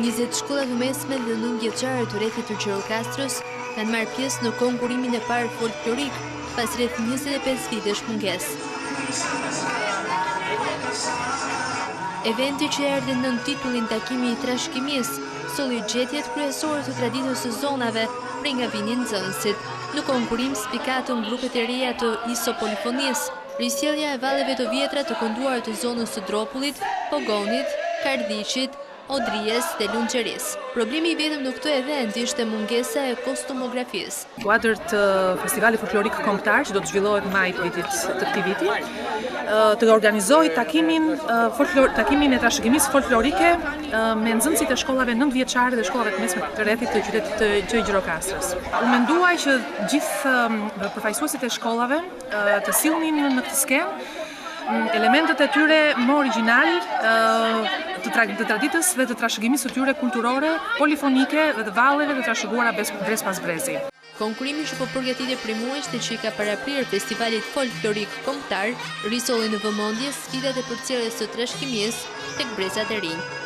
20 shkollat mesme dhe 9 vjeçare të rrethit të Gjirokastrës kanë marrë pjesë në konkurimin e parë folklorik pas rreth 25 vitesh mungesë. Eventi që erdhi nën titullin Takimi i Trashëgimisë solli gjetjet kryesore të traditës së zonave prej nga vini nxënësit. Në konkurim spikatën grupet e reja të isopolifonisë, risjellja e valleve të vjetra të kënduar të zonës së Dropullit, Pogonit, Kardhiqit, Odrijes dhe Lunxherisë. Problemi i vetëm në këtë event ishte mungesa e kostumografisë. Kuadër të Festivalit Folklorik Kombëtar që do të zhvillohet maj të këtij viti, të organizoj takimin e trashëgimisë folklorike me nxënësit e shkollave 9 dhe shkollave të mesme të rrethit të qytetit të Gjirokastrës. U menduaj që gjithë përfaqësuesit e shkollave të sillnin në këtë skenë elementet e tyre më origjinal të traditës dhe të trashëgimisë së tyre kulturore, polifonike dhe të valleve të trashëguara brez pas brezi. Konkurimi që po përgatitet prej muajsh dhe që i ka paraprirë Festivalit Folklorik Kombëtar, risolli në vëmendje sfidat e përcjelljes së trashëgimisë tek brezat e rinj.